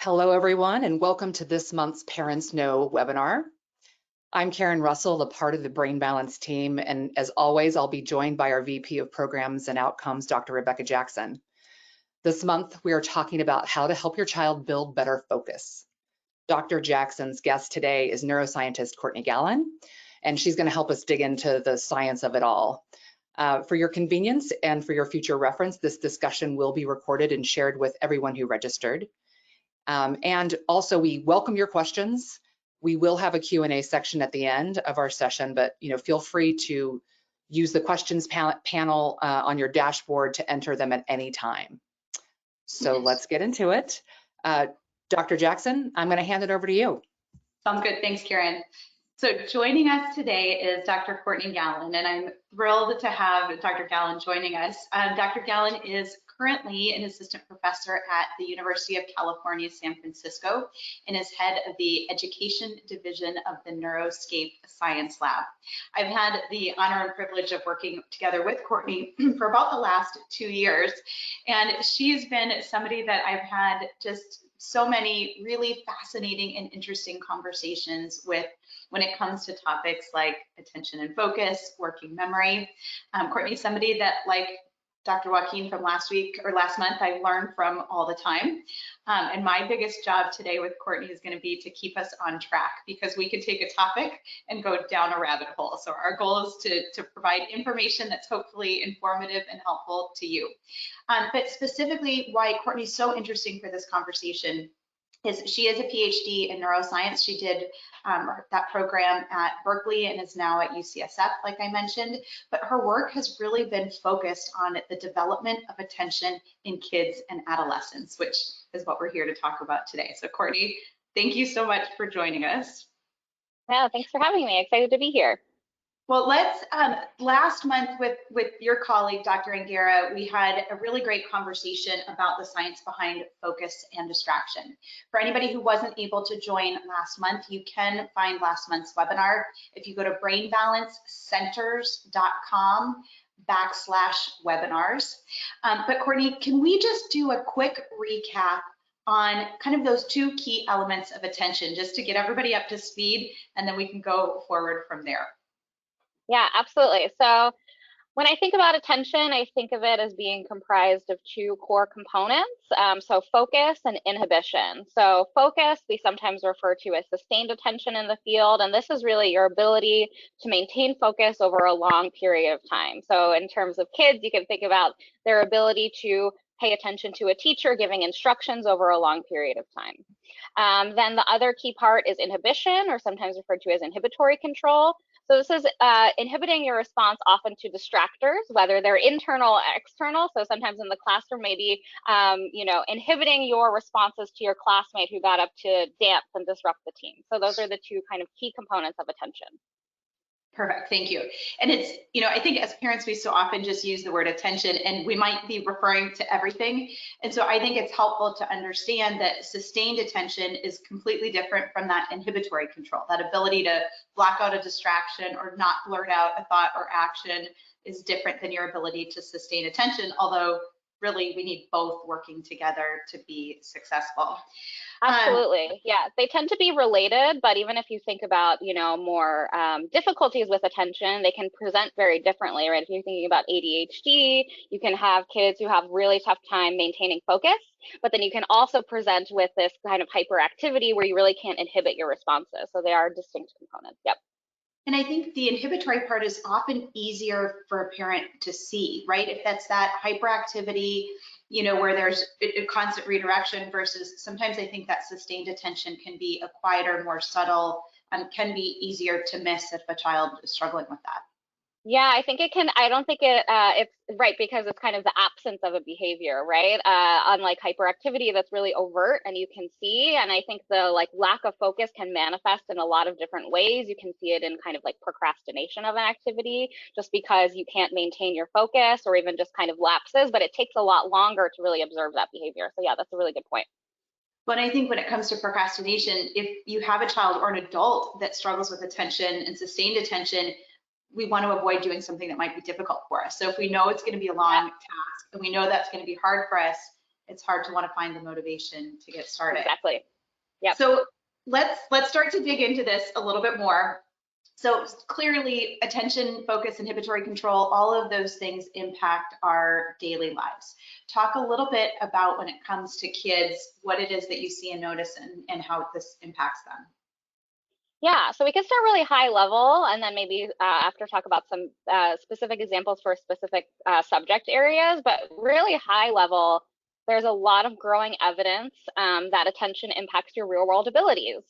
Hello, everyone, and welcome to this month's Parents Know webinar. I'm Karen Russell, a part of the Brain Balance team, and as always, I'll be joined by our VP of Programs and Outcomes, Dr. Rebecca Jackson. This month, we are talking about how to help your child build better focus. Dr. Jackson's guest today is neuroscientist Courtney Gallen, and she's going to help us dig into the science of it all. For your convenience and for your future reference, this discussion will be recorded and shared with everyone who registered. And also, we welcome your questions. We will have a Q&A section at the end of our session, but feel free to use the questions panel on your dashboard to enter them at any time. So let's get into it. Dr. Jackson, I'm going to hand it over to you. Sounds good. Thanks, Karen. So joining us today is Dr. Courtney Gallen, and I'm thrilled to have Dr. Gallen joining us. Dr. Gallen is currently an assistant professor at the University of California, San Francisco, and is head of the Education Division of the Neuroscape Science Lab. I've had the honor and privilege of working together with Courtney for about the last 2 years, and she's been somebody that I've had just so many really fascinating and interesting conversations with when it comes to topics like attention and focus, working memory. Courtney's somebody that, like Dr. Joaquin from last month, I learned from all the time. And my biggest job today with Courtney is going to be to keep us on track, because we could take a topic and go down a rabbit hole. So our goal is to provide information that's hopefully informative and helpful to you. But specifically, why Courtney's so interesting for this conversation is she is a PhD in neuroscience. She did that program at Berkeley and is now at UCSF, like I mentioned, but her work has really been focused on the development of attention in kids and adolescents, which is what we're here to talk about today. So Courtney, thank you so much for joining us. Yeah, thanks for having me. Excited to be here. Well, let's, last month with your colleague, Dr. Angera, we had a really great conversation about the science behind focus and distraction. For anybody who wasn't able to join last month, you can find last month's webinar if you go to brainbalancecenters.com/webinars. But Courtney, can we just do a quick recap on kind of those two key elements of attention, just to get everybody up to speed, and then we can go forward from there. Yeah, absolutely. So when I think about attention, I think of it as being comprised of two core components. So focus and inhibition. So focus, we sometimes refer to as sustained attention in the field, and this is really your ability to maintain focus over a long period of time. So in terms of kids, you can think about their ability to pay attention to a teacher giving instructions over a long period of time. Then the other key part is inhibition, or sometimes referred to as inhibitory control. So this is inhibiting your response often to distractors, whether they're internal or external. So sometimes in the classroom, maybe inhibiting your responses to your classmate who got up to dance and disrupt the team. So those are the two kind of key components of attention. Perfect, thank you. And it's, I think as parents, we so often just use the word attention and we might be referring to everything. And so I think it's helpful to understand that sustained attention is completely different from that inhibitory control. That ability to block out a distraction or not blurt out a thought or action is different than your ability to sustain attention, although really we need both working together to be successful. Absolutely. Yeah, they tend to be related, but even if you think about, more difficulties with attention, they can present very differently, right? If you're thinking about ADHD, you can have kids who have really tough time maintaining focus, but then you can also present with this kind of hyperactivity where you really can't inhibit your responses. So they are distinct components. Yep. And I think the inhibitory part is often easier for a parent to see, right? If that's that hyperactivity, where there's a constant redirection versus sometimes I think that sustained attention can be a quieter, more subtle, can be easier to miss if a child is struggling with that. Yeah, I think it can. I don't think it's right, because it's kind of the absence of a behavior, right? Unlike hyperactivity, that's really overt and you can see. And I think the lack of focus can manifest in a lot of different ways. You can see it in kind of like procrastination of an activity, just because you can't maintain your focus, or even just kind of lapses. But it takes a lot longer to really observe that behavior. So yeah, that's a really good point. But I think when it comes to procrastination, if you have a child or an adult that struggles with attention and sustained attention, we want to avoid doing something that might be difficult for us. So if we know it's going to be a long task and we know that's going to be hard for us, it's hard to want to find the motivation to get started. Exactly. Yep. So let's start to dig into this a little bit more. So clearly, attention, focus, inhibitory control, all of those things impact our daily lives. Talk a little bit about, when it comes to kids, what it is that you see and notice, and how this impacts them. Yeah, so we can start really high level, and then maybe after talk about some specific examples for specific subject areas, but really high level, there's a lot of growing evidence that attention impacts your real world abilities.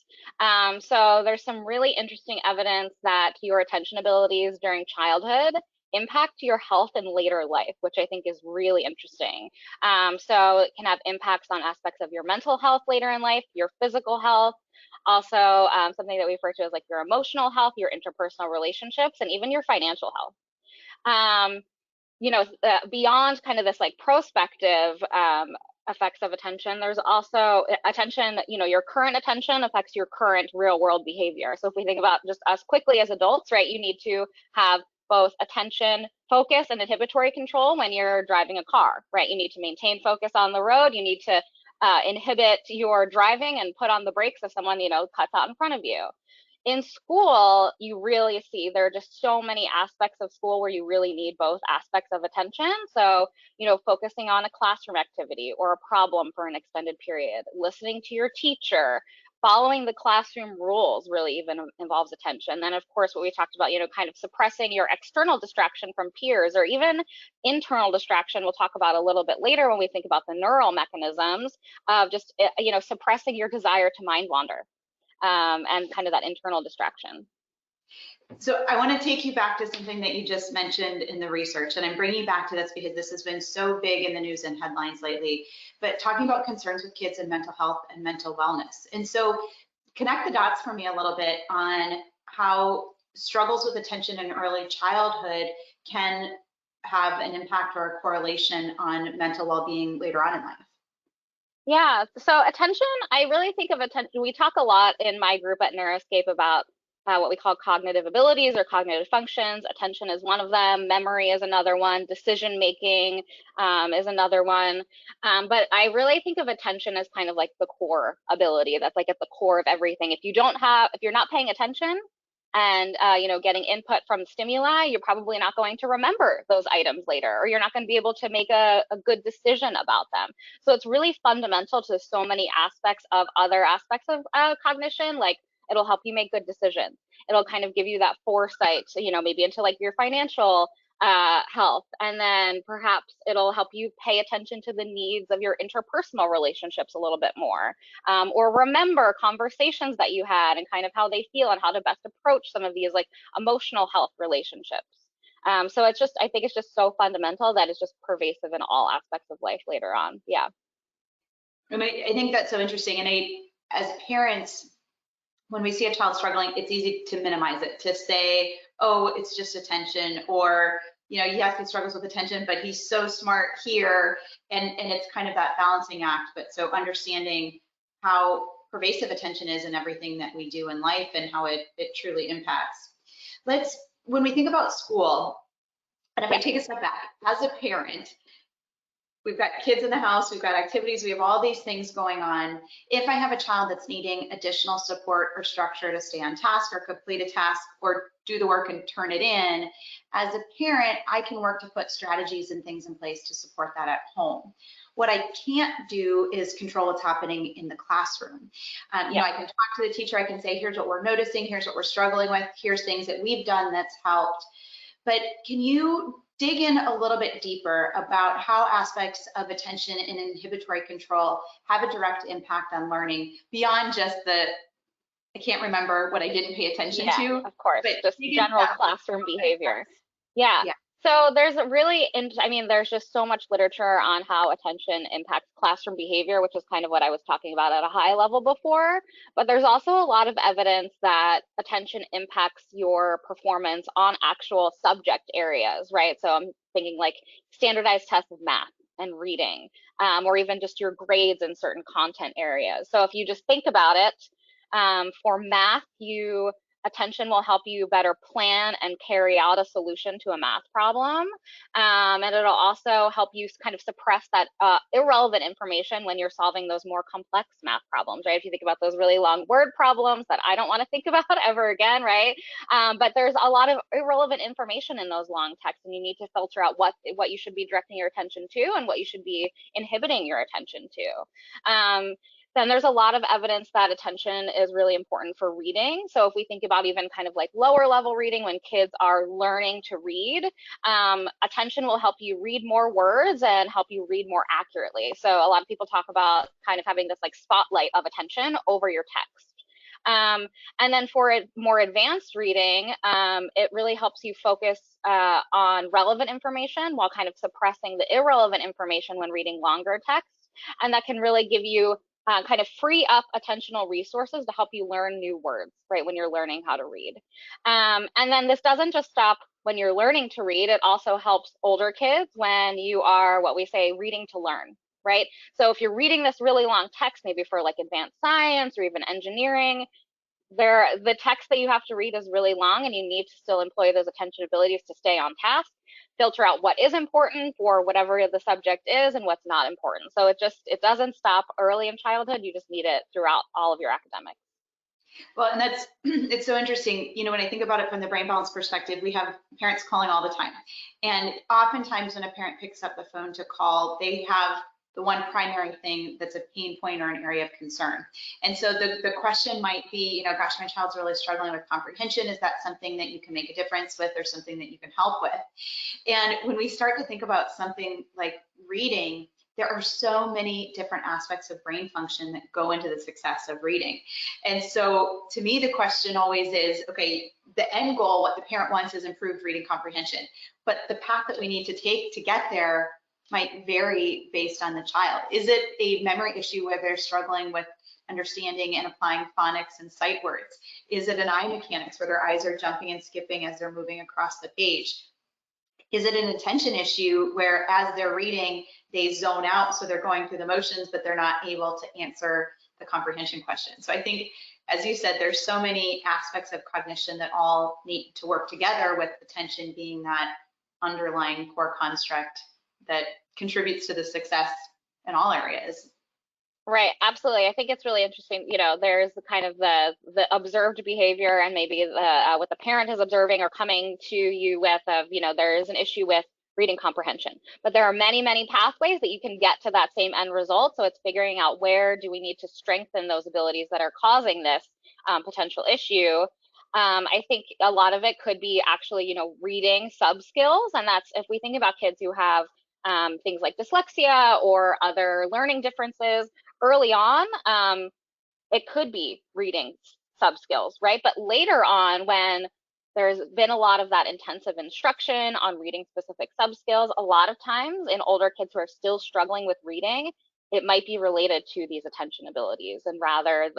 So there's some really interesting evidence that your attention abilities during childhood impact your health in later life, which I think is really interesting. So it can have impacts on aspects of your mental health later in life, your physical health, also something that we refer to as like your emotional health, your interpersonal relationships, and even your financial health. Beyond kind of this like prospective effects of attention, there's also attention, your current attention affects your current real world behavior. So if we think about just us quickly as adults, right, you need to have both attention, focus, and inhibitory control when you're driving a car, right? You need to maintain focus on the road. You need to inhibit your driving and put on the brakes if someone, cuts out in front of you. In school, you really see there are just so many aspects of school where you really need both aspects of attention. So, focusing on a classroom activity or a problem for an extended period, listening to your teacher, following the classroom rules really even involves attention. Then, of course, what we talked about, kind of suppressing your external distraction from peers, or even internal distraction, we'll talk about a little bit later when we think about the neural mechanisms of just, suppressing your desire to mind wander. And kind of that internal distraction. So I want to take you back to something that you just mentioned in the research, and I'm bringing you back to this because this has been so big in the news and headlines lately, but talking about concerns with kids and mental health and mental wellness. And so connect the dots for me a little bit on how struggles with attention in early childhood can have an impact or a correlation on mental well-being later on in life. Yeah, so attention, I really think of attention, we talk a lot in my group at Neuroscape about what we call cognitive abilities or cognitive functions. Attention is one of them, memory is another one, decision making is another one. But I really think of attention as kind of like the core ability that's like at the core of everything. If you're not paying attention and getting input from stimuli, you're probably not going to remember those items later, or you're not going to be able to make a good decision about them. So it's really fundamental to so many aspects of other aspects of cognition. Like, it'll help you make good decisions. It'll kind of give you that foresight, maybe into like your financial health. And then perhaps it'll help you pay attention to the needs of your interpersonal relationships a little bit more, or remember conversations that you had and kind of how they feel and how to best approach some of these like emotional health relationships. So I think it's just so fundamental that it's just pervasive in all aspects of life later on. Yeah. And I think that's so interesting. And as parents, when we see a child struggling, it's easy to minimize it, to say, oh, it's just attention, or, yes, he struggles with attention, but he's so smart here. And it's kind of that balancing act. But so understanding how pervasive attention is in everything that we do in life and how it truly impacts. When we think about school, and if I take a step back, as a parent, we've got kids in the house, we've got activities, we have all these things going on. If I have a child that's needing additional support or structure to stay on task or complete a task or do the work and turn it in, as a parent, I can work to put strategies and things in place to support that at home. What I can't do is control what's happening in the classroom. I can talk to the teacher, I can say, here's what we're noticing, here's what we're struggling with, here's things that we've done that's helped. But can you dig in a little bit deeper about how aspects of attention and inhibitory control have a direct impact on learning beyond just I can't remember what I didn't pay attention to? Of course, but just general classroom behavior. Yeah. So there's there's just so much literature on how attention impacts classroom behavior, which is kind of what I was talking about at a high level before. But there's also a lot of evidence that attention impacts your performance on actual subject areas, right? So I'm thinking like standardized tests of math and reading, or even just your grades in certain content areas. So if you just think about it, for math, you attention will help you better plan and carry out a solution to a math problem. And it'll also help you kind of suppress that irrelevant information when you're solving those more complex math problems, right? If you think about those really long word problems that I don't want to think about ever again, right? But there's a lot of irrelevant information in those long texts, and you need to filter out what you should be directing your attention to and what you should be inhibiting your attention to. Then there's a lot of evidence that attention is really important for reading. So if we think about even kind of like lower level reading, when kids are learning to read, attention will help you read more words and help you read more accurately. So a lot of people talk about kind of having this like spotlight of attention over your text. And then for more advanced reading, it really helps you focus on relevant information while kind of suppressing the irrelevant information when reading longer text. And that can really give you kind of free up attentional resources to help you learn new words, right, when you're learning how to read. And then this doesn't just stop when you're learning to read, it also helps older kids when you are, what we say, reading to learn, right? So if you're reading this really long text, maybe for like advanced science or even engineering, the text that you have to read is really long, and you need to still employ those attention abilities to stay on task, filter out what is important for whatever the subject is and what's not important. So it doesn't stop early in childhood. You just need it throughout all of your academics. Well, and it's so interesting. You know, when I think about it from the brain balance perspective, we have parents calling all the time. And oftentimes when a parent picks up the phone to call, they have the one primary thing that's a pain point or an area of concern. And so the question might be, you know, gosh, my child's really struggling with comprehension. Is that something that you can make a difference with, or something that you can help with? And when we start to think about something like reading, there are so many different aspects of brain function that go into the success of reading. And so to me, the question always is, okay, the end goal, what the parent wants is improved reading comprehension. But the path that we need to take to get there might vary based on the child. Is it a memory issue where they're struggling with understanding and applying phonics and sight words? Is it an eye mechanics where their eyes are jumping and skipping as they're moving across the page? Is it an attention issue where as they're reading, they zone out, so they're going through the motions, but they're not able to answer the comprehension question? So I think, as you said, there's so many aspects of cognition that all need to work together, with attention being that underlying core construct that contributes to the success in all areas. Right, absolutely. I think it's really interesting. You know, there's kind of the observed behavior, and maybe what the parent is observing or coming to you with of, you know, there is an issue with reading comprehension. But there are many, many pathways that you can get to that same end result. So it's figuring out where do we need to strengthen those abilities that are causing this potential issue. I think a lot of it could be actually, you know, reading sub skills, and that's if we think about kids who have things like dyslexia or other learning differences early on, it could be reading sub skills, right? But later on, when there's been a lot of that intensive instruction on reading specific sub skills, a lot of times in older kids who are still struggling with reading, it might be related to these attention abilities, and rather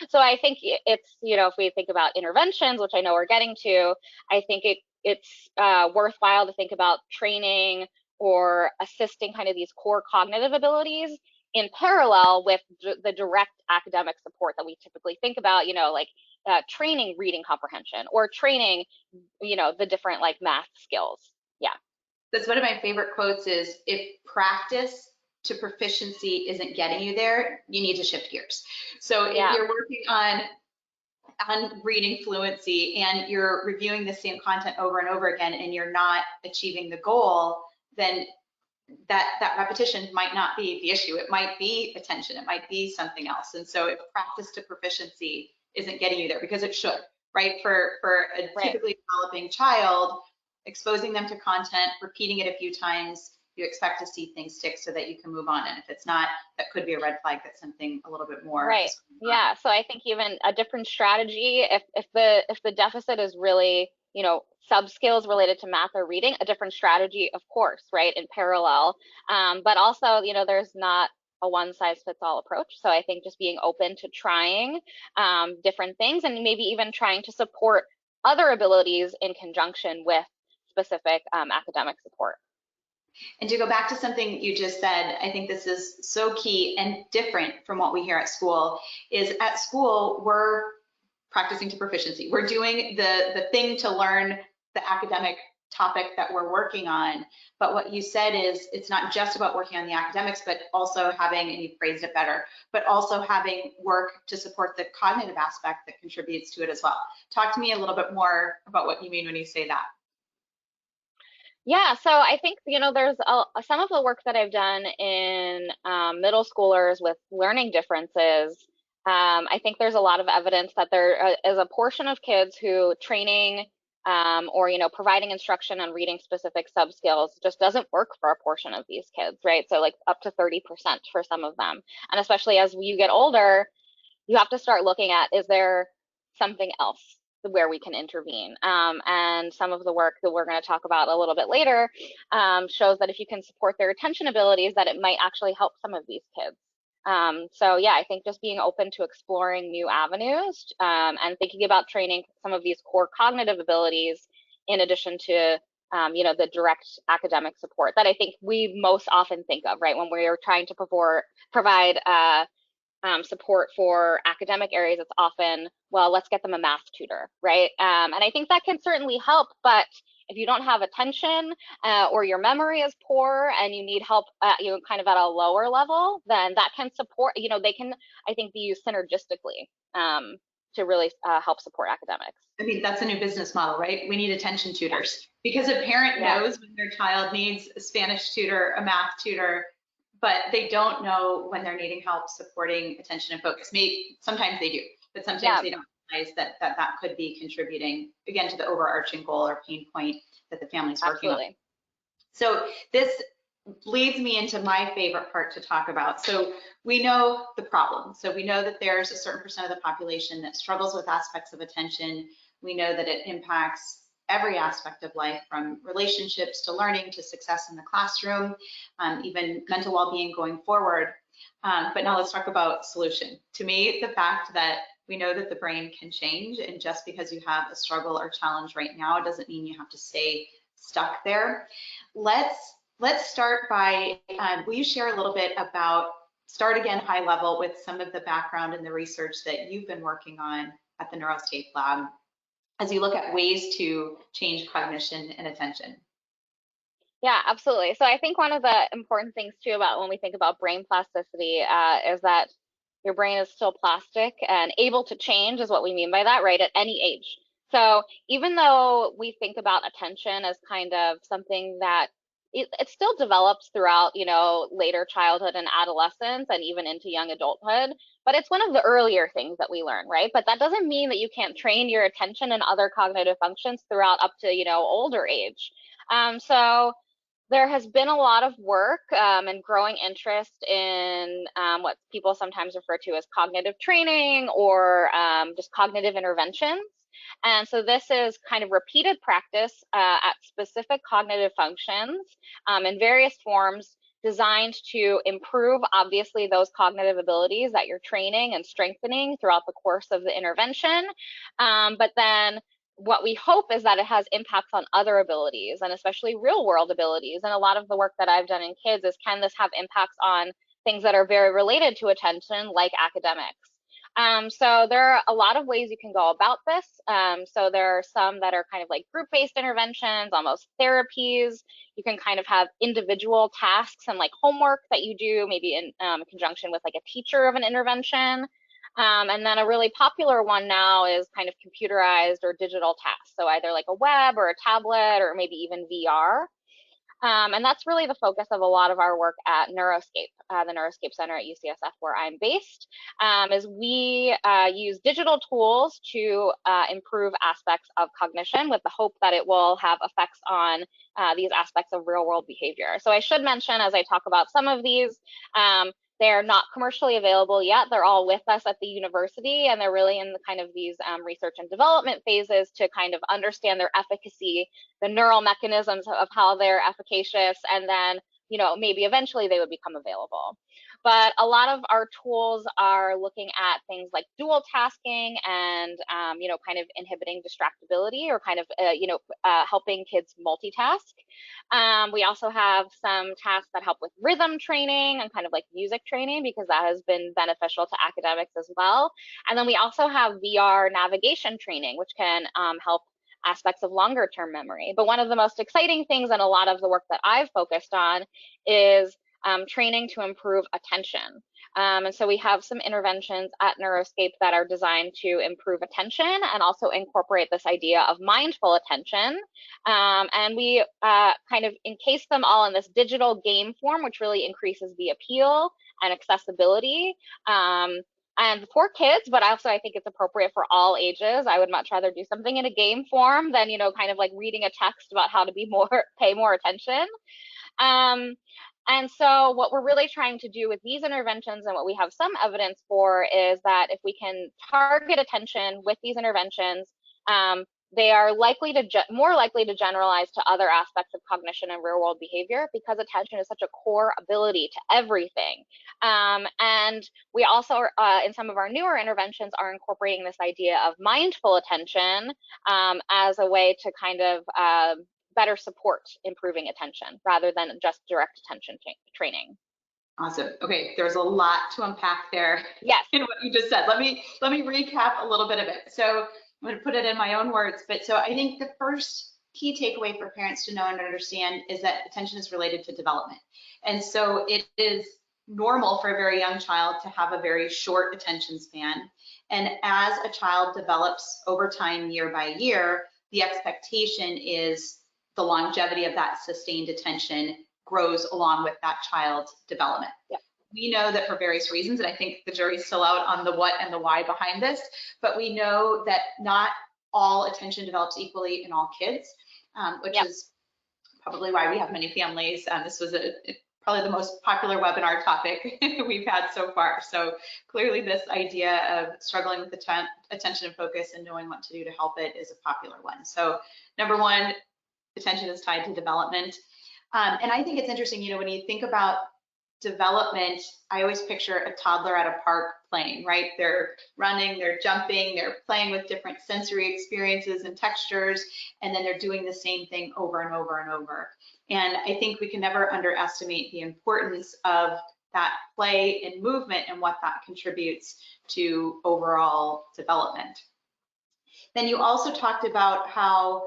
so I think it's, you know, if we think about interventions, which I know we're getting to, I think it's worthwhile to think about training or assisting kind of these core cognitive abilities in parallel with the direct academic support that we typically think about, you know, like training reading comprehension or training, you know, the different like math skills. Yeah. That's one of my favorite quotes is, if practice to proficiency isn't getting you there, you need to shift gears. So if you're working on reading fluency and you're reviewing the same content over and over again and you're not achieving the goal, then that repetition might not be the issue. It might be attention. It might be something else. And so if practice to proficiency isn't getting you there, because it should, right? For a typically developing child, exposing them to content, repeating it a few times, you expect to see things stick so that you can move on. And if it's not, that could be a red flag that something a little bit more. Right. Yeah. So I think even a different strategy, if the deficit is really, you know, sub skills related to math or reading, a different strategy, of course, right, in parallel. But also, you know, there's not a one size fits all approach. So I think just being open to trying different things, and maybe even trying to support other abilities in conjunction with specific academic support. And to go back to something you just said, I think this is so key and different from what we hear at school, is at school, we're practicing to proficiency. We're doing the thing to learn the academic topic that we're working on. But what you said is it's not just about working on the academics, but also having, and you phrased it better, but also having work to support the cognitive aspect that contributes to it as well. Talk to me a little bit more about what you mean when you say that. Yeah, so I think, there's some of the work that I've done in middle schoolers with learning differences. I think there's a lot of evidence that there is a portion of kids who training or, providing instruction on reading specific subskills just doesn't work for a portion of these kids, right? So like up to 30% for some of them. And especially as you get older, you have to start looking at, is there something else where we can intervene? And some of the work that we're going to talk about a little bit later shows that if you can support their attention abilities, that it might actually help some of these kids. So yeah, I think just being open to exploring new avenues and thinking about training some of these core cognitive abilities in addition to the direct academic support that I think we most often think of, right? When we're trying to provide support for academic areas, it's often, well, let's get them a math tutor, right? And I think that can certainly help, but if you don't have attention or your memory is poor and you need help kind of at a lower level, then that can support, they can, I think, be used synergistically to really help support academics. I mean, that's a new business model, right? We need attention tutors because a parent knows when their child needs a Spanish tutor, a math tutor, but they don't know when they're needing help supporting attention and focus. Maybe sometimes they do, but sometimes they don't realize that could be contributing again to the overarching goal or pain point that the family's working on. So this leads me into my favorite part to talk about. So we know the problem. So we know that there's a certain percent of the population that struggles with aspects of attention. We know that it impacts every aspect of life, from relationships to learning to success in the classroom, even mental well-being going forward. But now let's talk about solution. To me, the fact that we know that the brain can change, and just because you have a struggle or challenge right now doesn't mean you have to stay stuck there. Let's start by, will you share a little bit about, start again high level with some of the background and the research that you've been working on at the Neuroscape Lab as you look at ways to change cognition and attention? Yeah, absolutely. So I think one of the important things too about when we think about brain plasticity is that your brain is still plastic and able to change is what we mean by that, right, at any age. So even though we think about attention as kind of something that it still develops throughout, later childhood and adolescence and even into young adulthood, but it's one of the earlier things that we learn, right? But that doesn't mean that you can't train your attention and other cognitive functions throughout up to, older age. So there has been a lot of work and growing interest in what people sometimes refer to as cognitive training or just cognitive interventions. And so this is kind of repeated practice at specific cognitive functions in various forms designed to improve, obviously, those cognitive abilities that you're training and strengthening throughout the course of the intervention. But then what we hope is that it has impacts on other abilities and especially real world abilities. And a lot of the work that I've done in kids is, can this have impacts on things that are very related to attention, like academics? So there are a lot of ways you can go about this. So there are some that are kind of like group-based interventions, almost therapies. You can kind of have individual tasks and like homework that you do, maybe in conjunction with like a teacher of an intervention. And then a really popular one now is kind of computerized or digital tasks. So either like a web or a tablet or maybe even VR. And that's really the focus of a lot of our work at Neuroscape, the Neuroscape Center at UCSF, where I'm based, is we use digital tools to improve aspects of cognition with the hope that it will have effects on these aspects of real world behavior. So I should mention, as I talk about some of these, they're not commercially available yet. They're all with us at the university, and they're really in the kind of these research and development phases to kind of understand their efficacy, the neural mechanisms of how they're efficacious, and then, maybe eventually they would become available. But a lot of our tools are looking at things like dual tasking and, kind of inhibiting distractibility, or kind of, helping kids multitask. We also have some tasks that help with rhythm training and kind of like music training, because that has been beneficial to academics as well. And then we also have VR navigation training, which can help aspects of longer term memory. But one of the most exciting things, and a lot of the work that I've focused on, is training to improve attention. And so we have some interventions at Neuroscape that are designed to improve attention and also incorporate this idea of mindful attention. And we kind of encase them all in this digital game form, which really increases the appeal and accessibility. And for kids, but also I think it's appropriate for all ages. I would much rather do something in a game form than, kind of like reading a text about how to be pay more attention. And so what we're really trying to do with these interventions, and what we have some evidence for, is that if we can target attention with these interventions, they are more likely to generalize to other aspects of cognition and real world behavior, because attention is such a core ability to everything. And we also, in some of our newer interventions, are incorporating this idea of mindful attention as a way to kind of better support improving attention rather than just direct attention training. Awesome. Okay, there's a lot to unpack there. Yes. In what you just said. Let me recap a little bit of it. So I'm going to put it in my own words, but so I think the first key takeaway for parents to know and understand is that attention is related to development. And so it is normal for a very young child to have a very short attention span. And as a child develops over time, year by year, the expectation is the longevity of that sustained attention grows along with that child's development. Yep. We know that for various reasons, and I think the jury's still out on the what and the why behind this, but we know that not all attention develops equally in all kids, which yep. is probably why we have many families. This was probably the most popular webinar topic we've had so far. So clearly this idea of struggling with attention and focus and knowing what to do to help it is a popular one. So number one, attention is tied to development. And I think it's interesting, when you think about development, I always picture a toddler at a park playing, right? They're running, they're jumping, they're playing with different sensory experiences and textures, and then they're doing the same thing over and over and over. And I think we can never underestimate the importance of that play and movement and what that contributes to overall development. Then you also talked about how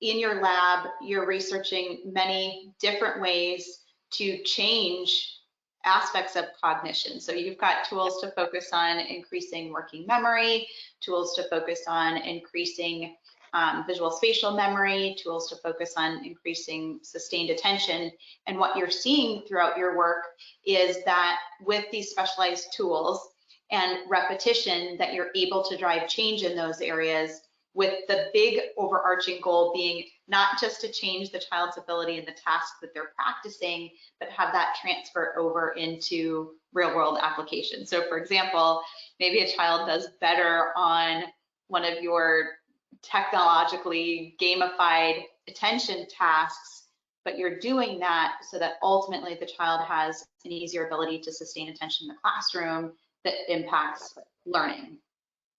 in your lab, you're researching many different ways to change aspects of cognition. So you've got tools to focus on increasing working memory, tools to focus on increasing visual spatial memory, tools to focus on increasing sustained attention. And what you're seeing throughout your work is that with these specialized tools and repetition, that you're able to drive change in those areas, with the big overarching goal being not just to change the child's ability in the task that they're practicing, but have that transfer over into real world applications. So for example, maybe a child does better on one of your technologically gamified attention tasks, but you're doing that so that ultimately the child has an easier ability to sustain attention in the classroom that impacts learning.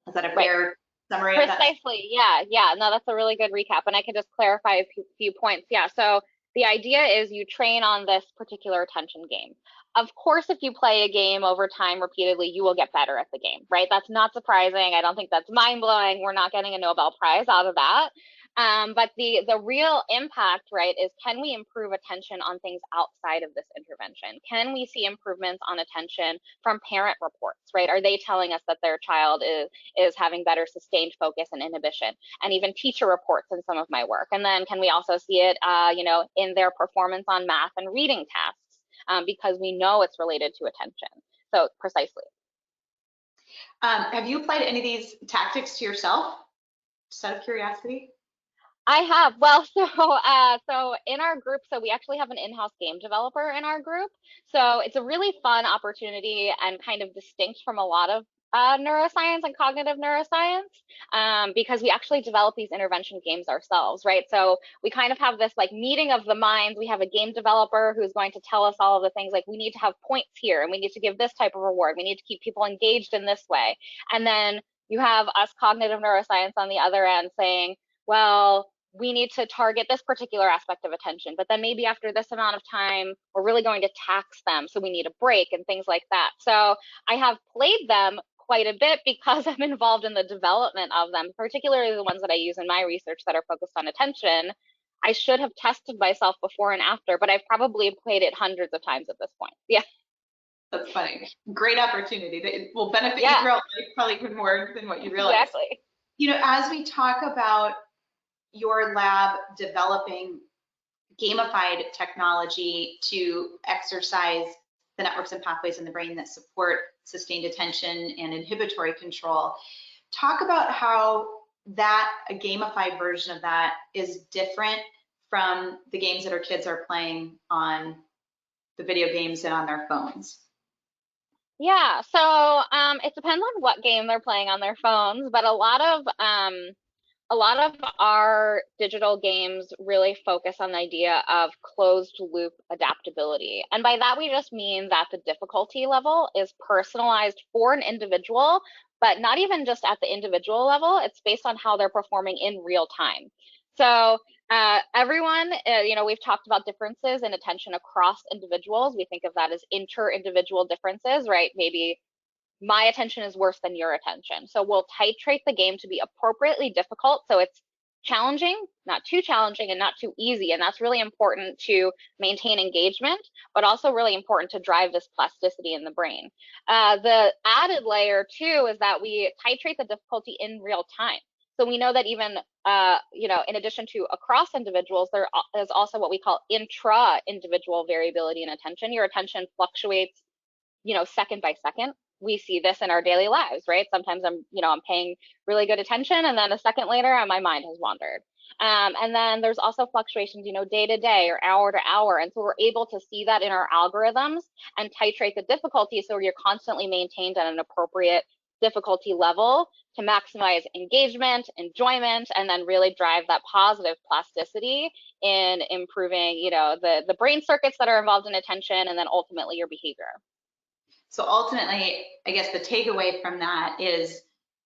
Is that a fair summary of that? Precisely. Yeah. No, that's a really good recap. And I can just clarify a few points. Yeah. So the idea is you train on this particular attention game. Of course, if you play a game over time repeatedly, you will get better at the game, right? That's not surprising. I don't think that's mind blowing. We're not getting a Nobel Prize out of that. But the real impact, right, is can we improve attention on things outside of this intervention? Can we see improvements on attention from parent reports, right? Are they telling us that their child is having better sustained focus and inhibition? And even teacher reports in some of my work. And then can we also see it, in their performance on math and reading tasks, because we know it's related to attention. So precisely. Have you applied any of these tactics to yourself, just out of curiosity? I have. Well, so in our group, so we actually have an in-house game developer in our group. So it's a really fun opportunity and kind of distinct from a lot of neuroscience and cognitive neuroscience, because we actually develop these intervention games ourselves, right? So we kind of have this like meeting of the minds. We have a game developer who's going to tell us all of the things like we need to have points here and we need to give this type of reward. We need to keep people engaged in this way. And then you have us cognitive neuroscience on the other end saying, well, we need to target this particular aspect of attention, but then maybe after this amount of time, we're really going to tax them. So we need a break and things like that. So I have played them quite a bit because I'm involved in the development of them, particularly the ones that I use in my research that are focused on attention. I should have tested myself before and after, but I've probably played it hundreds of times at this point. Yeah. That's funny. Great opportunity that will benefit you Yeah. throughout life, probably even more than what you realize. Exactly. You know, as we talk about your lab developing gamified technology to exercise the networks and pathways in the brain that support sustained attention and inhibitory control, talk about how that, a gamified version of that, is different from the games that our kids are playing on the video games and on their phones. Yeah, so it depends on what game they're playing on their phones, but a lot of our digital games really focus on the idea of closed loop adaptability. And by that, we just mean that the difficulty level is personalized for an individual, but not even just at the individual level. It's based on how they're performing in real time. So everyone, we've talked about differences in attention across individuals. We think of that as inter-individual differences, right? Maybe my attention is worse than your attention. So we'll titrate the game to be appropriately difficult. So it's challenging, not too challenging and not too easy. And that's really important to maintain engagement, but also really important to drive this plasticity in the brain. The added layer too is that we titrate the difficulty in real time. So we know that even, in addition to across individuals, there is also what we call intra-individual variability in attention. Your attention fluctuates, second by second. We see this in our daily lives, right? Sometimes I'm paying really good attention, and then a second later, my mind has wandered. And then there's also fluctuations, day to day or hour to hour. And so we're able to see that in our algorithms and titrate the difficulty so you're constantly maintained at an appropriate difficulty level to maximize engagement, enjoyment, and then really drive that positive plasticity in improving, the brain circuits that are involved in attention and then ultimately your behavior. So ultimately, I guess the takeaway from that is,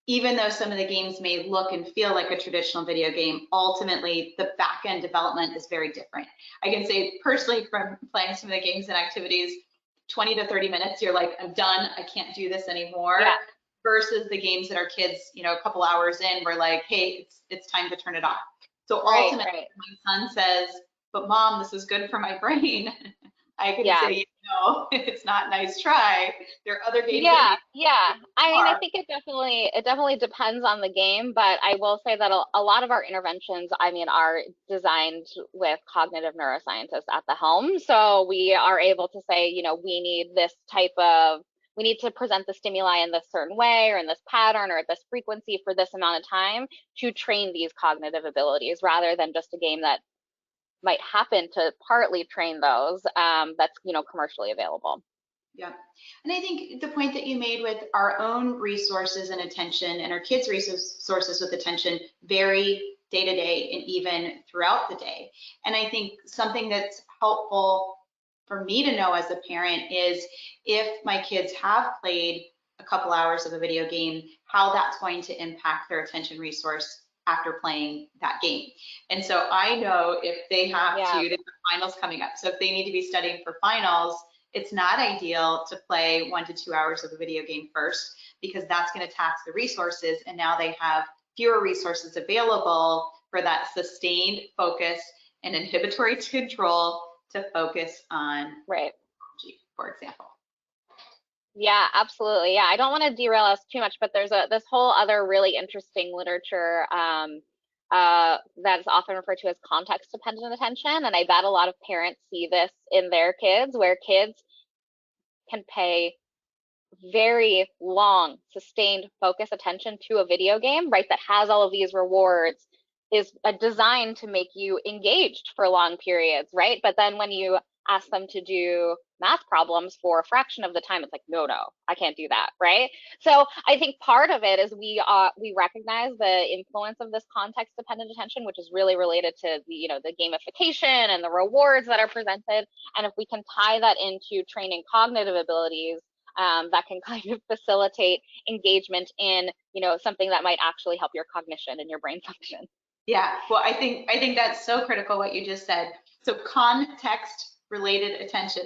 even though some of the games may look and feel like a traditional video game, ultimately the back-end development is very different. I can say personally from playing some of the games and activities, 20 to 30 minutes, you're like, I'm done, I can't do this anymore. Yeah. Versus the games that our kids, a couple hours in, we're like, hey, it's time to turn it off. So ultimately, my son says, but mom, this is good for my brain. I can say, it's not, nice try. There are other games. Yeah. I mean, I think it definitely depends on the game, but I will say that a lot of our interventions, are designed with cognitive neuroscientists at the helm. So we are able to say, we need to present the stimuli in this certain way or in this pattern or at this frequency for this amount of time to train these cognitive abilities, rather than just a game that might happen to partly train those that's commercially available. Yeah, and I think the point that you made with our own resources and attention and our kids' resources with attention vary day to day and even throughout the day. And I think something that's helpful for me to know as a parent is, if my kids have played a couple hours of a video game, how that's going to impact their attention resource after playing that game. And so I know if they have to, the finals coming up. So if they need to be studying for finals, it's not ideal to play 1 to 2 hours of a video game first, because that's going to tax the resources. And now they have fewer resources available for that sustained focus and inhibitory control to focus on technology, for example. Yeah, absolutely. Yeah, I don't want to derail us too much, but there's this whole other really interesting literature that is often referred to as context-dependent attention, and I bet a lot of parents see this in their kids, where kids can pay very long, sustained focus attention to a video game, right, that has all of these rewards, is designed to make you engaged for long periods, right? But then when you ask them to do math problems for a fraction of the time. It's like, no, I can't do that, right? So I think part of it is we recognize the influence of this context dependent attention, which is really related to the gamification and the rewards that are presented. And if we can tie that into training cognitive abilities, that can kind of facilitate engagement in something that might actually help your cognition and your brain function. Yeah, well, I think that's so critical what you just said. So context related attention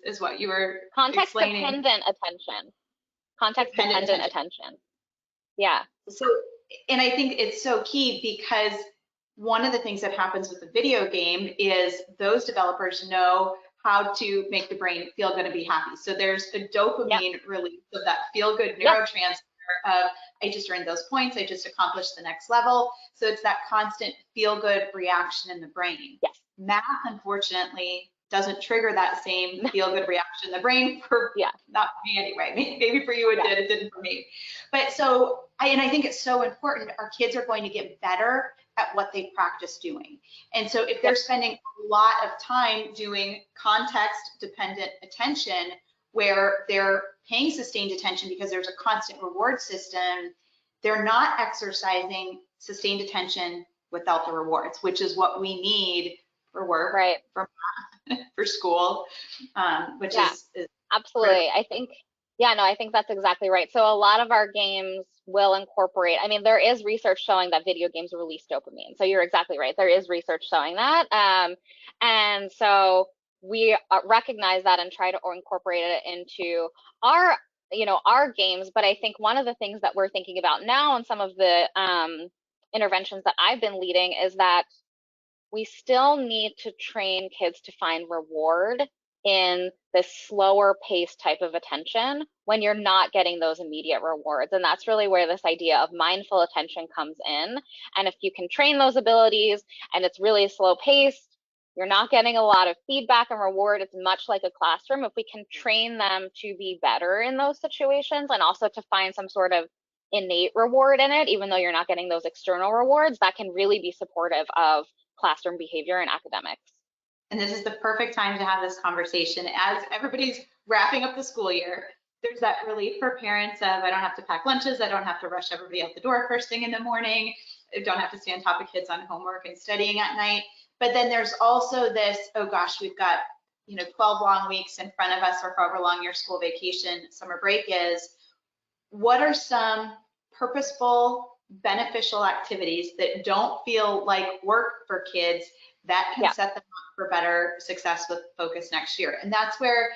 is what you were explaining. Context-dependent attention. Context-dependent attention. Yeah. So, and I think it's so key because one of the things that happens with the video game is those developers know how to make the brain feel good and be happy. So there's a dopamine release of that feel good neurotransmitter of, I just earned those points, I just accomplished the next level. So it's that constant feel good reaction in the brain. Yes. Math, unfortunately, doesn't trigger that same feel good reaction in the brain for not me anyway. Maybe for you it did, it didn't for me. But so, I think it's so important. Our kids are going to get better at what they practice doing. And so if they're spending a lot of time doing context dependent attention, where they're paying sustained attention because there's a constant reward system, they're not exercising sustained attention without the rewards, which is what we need for work, for school, which is absolutely. I think that's exactly right. So a lot of our games will incorporate, there is research showing that video games release dopamine. So you're exactly right. There is research showing that. And so we recognize that and try to incorporate it into our games. But I think one of the things that we're thinking about now and some of the interventions that I've been leading is that we still need to train kids to find reward in this slower pace type of attention when you're not getting those immediate rewards. And that's really where this idea of mindful attention comes in. And if you can train those abilities and it's really slow paced, you're not getting a lot of feedback and reward. It's much like a classroom. If we can train them to be better in those situations and also to find some sort of innate reward in it, even though you're not getting those external rewards, that can really be supportive of classroom behavior and academics. And this is the perfect time to have this conversation as everybody's wrapping up the school year. There's that relief for parents of, I don't have to pack lunches, I don't have to rush everybody out the door first thing in the morning, I don't have to stay on top of kids on homework and studying at night. But then there's also this, oh gosh, we've got 12 long weeks in front of us, or however long your school vacation, summer break is. What are some purposeful, beneficial activities that don't feel like work for kids that can set them up for better success with focus next year? And that's where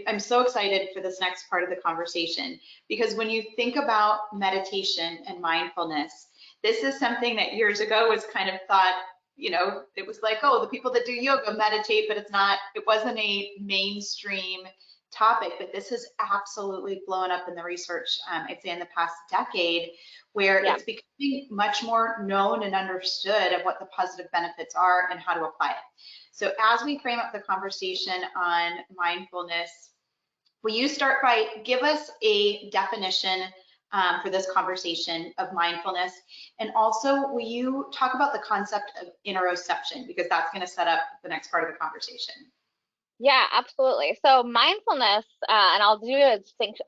I'm so excited for this next part of the conversation, because when you think about meditation and mindfulness, this is something that years ago was kind of thought, it was like, oh, the people that do yoga meditate, but it wasn't a mainstream topic. But this has absolutely blown up in the research, I'd say in the past decade, where it's becoming much more known and understood of what the positive benefits are and how to apply it. So as we frame up the conversation on mindfulness, will you start by give us a definition for this conversation of mindfulness? And also, will you talk about the concept of interoception, because that's going to set up the next part of the conversation. Yeah, absolutely. So mindfulness, and I'll do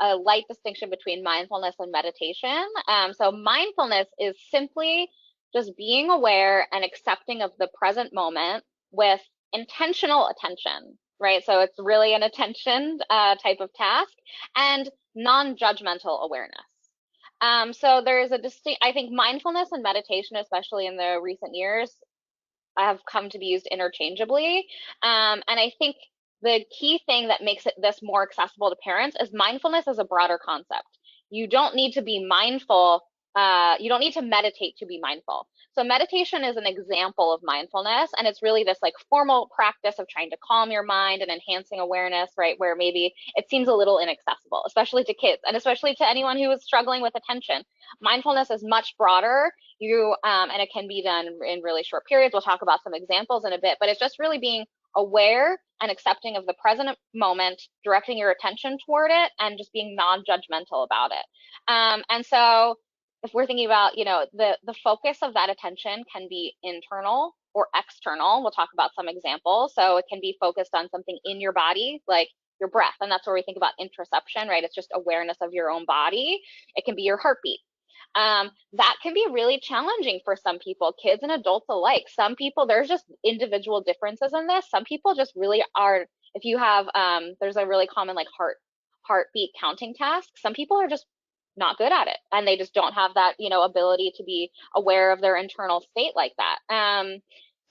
a light distinction between mindfulness and meditation. So mindfulness is simply just being aware and accepting of the present moment with intentional attention, right? So it's really an attention type of task and non-judgmental awareness. So there's I think mindfulness and meditation, especially in the recent years, have come to be used interchangeably. And I think the key thing that makes this more accessible to parents is mindfulness is a broader concept. You don't need to be mindful. You don't need to meditate to be mindful. So meditation is an example of mindfulness, and it's really this like formal practice of trying to calm your mind and enhancing awareness, right? Where maybe it seems a little inaccessible, especially to kids and especially to anyone who is struggling with attention. Mindfulness is much broader. And it can be done in really short periods. We'll talk about some examples in a bit, but it's just really being aware and accepting of the present moment, directing your attention toward it, and just being non-judgmental about it. And so if we're thinking about, the focus of that attention can be internal or external. We'll talk about some examples. So it can be focused on something in your body, like your breath. And that's where we think about interoception, right? It's just awareness of your own body. It can be your heartbeat. That can be really challenging for some people, kids and adults alike. Some people, there's just individual differences in this. Some people just really are, if you have, there's a really common like heartbeat counting task. Some people are just not good at it, and they just don't have that, you know, ability to be aware of their internal state like that.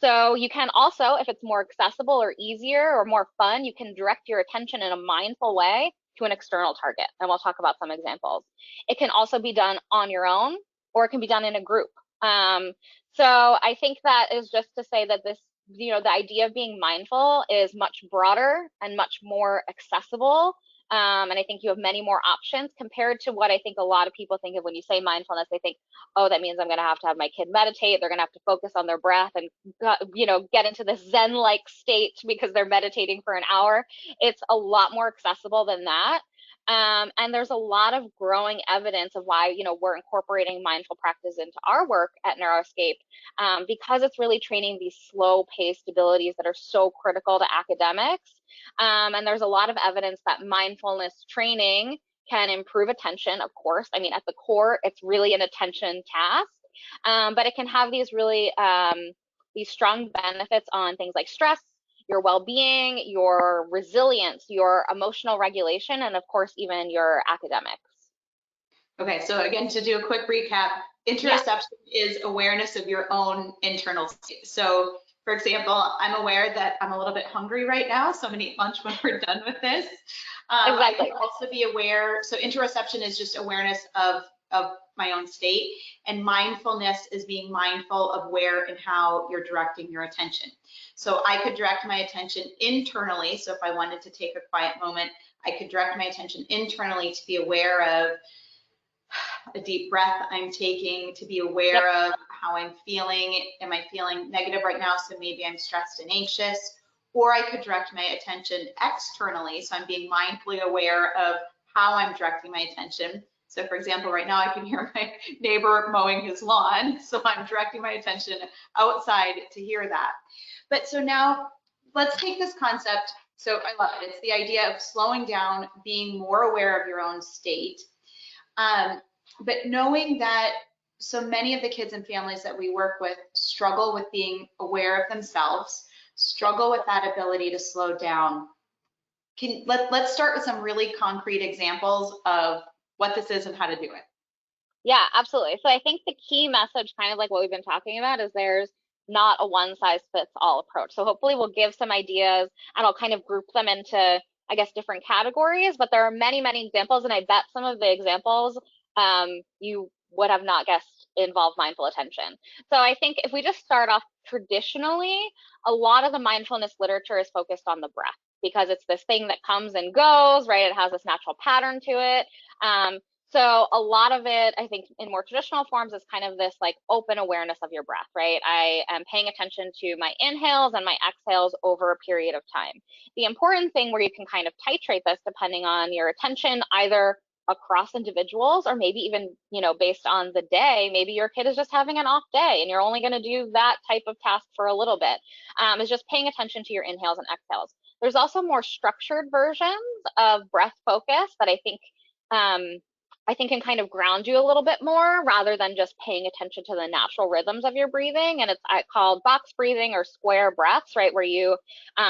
So you can also, if it's more accessible or easier or more fun, you can direct your attention in a mindful way to an external target. And we'll talk about some examples. It can also be done on your own, or it can be done in a group. So I think that is just to say that this, you know, the idea of being mindful is much broader and much more accessible. And I think you have many more options compared to what I think a lot of people think of when you say mindfulness. They think, oh, that means I'm going to have my kid meditate. They're going to have to focus on their breath and, you know, get into this Zen-like state because they're meditating for an hour. It's a lot more accessible than that. And there's a lot of growing evidence of why, you know, we're incorporating mindful practice into our work at Neuroscape, because it's really training these slow-paced abilities that are so critical to academics. And there's a lot of evidence that mindfulness training can improve attention, of course. I mean, at the core, it's really an attention task, but it can have these really these strong benefits on things like stress, your well-being, your resilience, your emotional regulation, and of course, even your academics. Okay, so again, to do a quick recap, interoception is awareness of your own internal state. So for example, I'm aware that I'm a little bit hungry right now, so I'm gonna eat lunch when we're done with this. Exactly. I can also be aware, so interoception is just awareness of my own state, and mindfulness is being mindful of where and how you're directing your attention. So I could direct my attention internally, so if I wanted to take a quiet moment, I could direct my attention internally to be aware of a deep breath I'm taking, to be aware of how I'm feeling. Am I feeling negative right now? So maybe I'm stressed and anxious. Or I could direct my attention externally. So I'm being mindfully aware of how I'm directing my attention. So for example, right now I can hear my neighbor mowing his lawn. So I'm directing my attention outside to hear that. But so now let's take this concept. So I love it. It's the idea of slowing down, being more aware of your own state. But knowing that so many of the kids and families that we work with struggle with being aware of themselves, struggle with that ability to slow down. Let's start with some really concrete examples of what this is and how to do it. Yeah, absolutely. So I think the key message, kind of like what we've been talking about, is there's not a one size fits all approach. So hopefully we'll give some ideas and I'll kind of group them into, I guess, different categories, but there are many, many examples, and I bet some of the examples you would have not guessed involve mindful attention. So I think if we just start off traditionally, a lot of the mindfulness literature is focused on the breath because it's this thing that comes and goes, right? It has this natural pattern to it. So a lot of it, I think, in more traditional forms is kind of this like open awareness of your breath, right? I am paying attention to my inhales and my exhales over a period of time. The important thing where you can kind of titrate this depending on your attention, either across individuals or maybe even, you know, based on the day, maybe your kid is just having an off day and you're only going to do that type of task for a little bit, is just paying attention to your inhales and exhales. There's also more structured versions of breath focus that I think can kind of ground you a little bit more rather than just paying attention to the natural rhythms of your breathing. And it's called box breathing or square breaths, right? Where you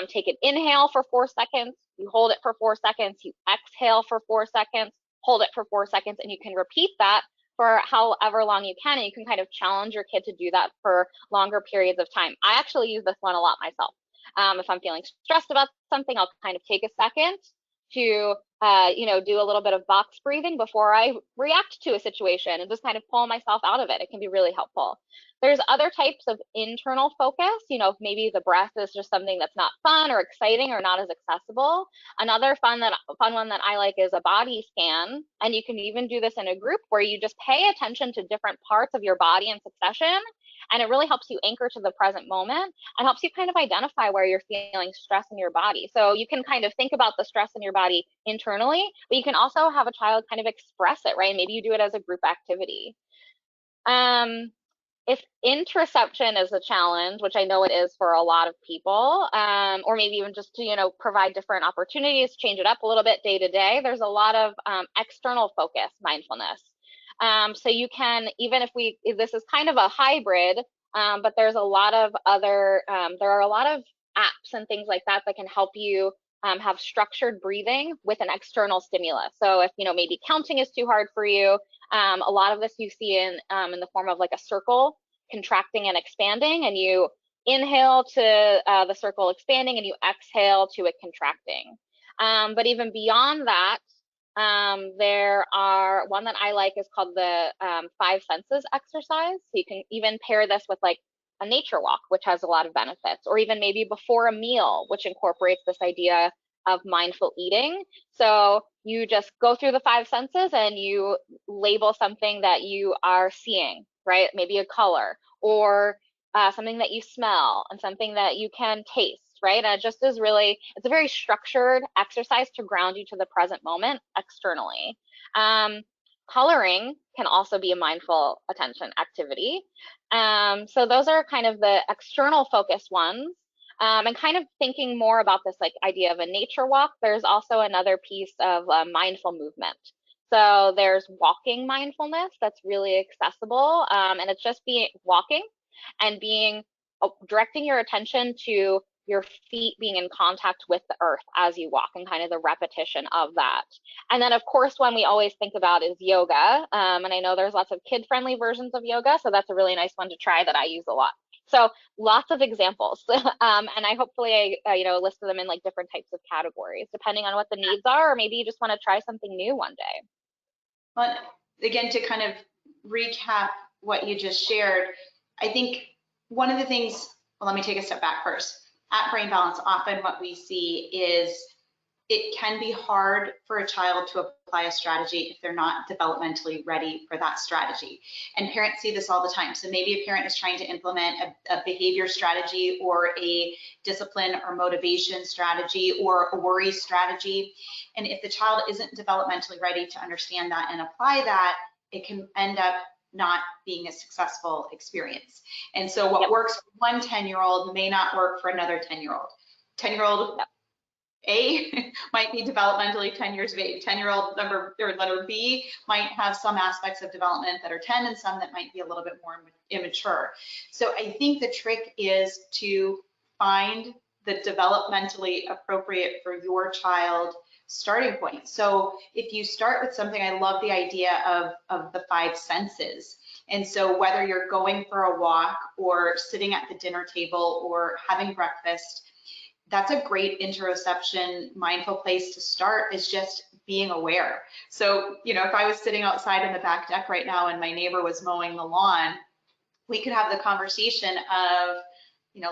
take an inhale for 4 seconds, you hold it for 4 seconds, you exhale for 4 seconds, hold it for 4 seconds, and you can repeat that for however long you can. And you can kind of challenge your kid to do that for longer periods of time. I actually use this one a lot myself. If I'm feeling stressed about something, I'll kind of take a second to do a little bit of box breathing before I react to a situation and just kind of pull myself out of it. It can be really helpful. There's other types of internal focus, if maybe the breath is just something that's not fun or exciting or not as accessible. Another fun one that I like is a body scan. And you can even do this in a group where you just pay attention to different parts of your body in succession. And it really helps you anchor to the present moment and helps you kind of identify where you're feeling stress in your body. So you can kind of think about the stress in your body internally, but you can also have a child kind of express it, right? Maybe you do it as a group activity. if interoception is a challenge, which I know it is for a lot of people, or maybe even just to, provide different opportunities, change it up a little bit day to day, there's a lot of external focus mindfulness. So you can, even if this is kind of a hybrid, but there's a lot of other, there are a lot of apps and things like that that can help you have structured breathing with an external stimulus. So if, maybe counting is too hard for you, a lot of this you see in the form of like a circle contracting and expanding, and you inhale to the circle expanding and you exhale to it contracting. But even beyond that, there are one that I like is called the 5 senses exercise. So you can even pair this with like a nature walk, which has a lot of benefits, or even maybe before a meal, which incorporates this idea of mindful eating. So you just go through the 5 senses and you label something that you are seeing, right? Maybe a color, or something that you smell, and something that you can taste, right? And it just is really, it's a very structured exercise to ground you to the present moment externally. Coloring can also be a mindful attention activity. So those are kind of the external focus ones. And kind of thinking more about this like idea of a nature walk, there's also another piece of mindful movement. So there's walking mindfulness that's really accessible, and it's just walking and directing your attention to your feet being in contact with the earth as you walk, and kind of the repetition of that. And then of course one we always think about is yoga, and I know there's lots of kid-friendly versions of yoga, so that's a really nice one to try that I use a lot. So lots of examples, and I hopefully listed them in like different types of categories depending on what the needs are, or maybe you just want to try something new one day. Well, again, to kind of recap what you just shared, I think one of the things, well, let me take a step back first. At Brain Balance, often what we see is it can be hard for a child to apply a strategy if they're not developmentally ready for that strategy. And parents see this all the time. So maybe a parent is trying to implement a behavior strategy, or a discipline or motivation strategy, or a worry strategy. And if the child isn't developmentally ready to understand that and apply that, it can end up not being a successful experience. And so what works for one 10-year-old may not work for another 10-year-old. 10-year-old A might be developmentally 10 years of age. 10-year-old letter B might have some aspects of development that are 10 and some that might be a little bit more immature. So I think the trick is to find the developmentally appropriate for your child starting point. So if you start with something, I love the idea of the 5 senses. And so whether you're going for a walk or sitting at the dinner table or having breakfast, that's a great interoception mindful place to start, is just being aware. So, if I was sitting outside in the back deck right now and my neighbor was mowing the lawn, we could have the conversation of,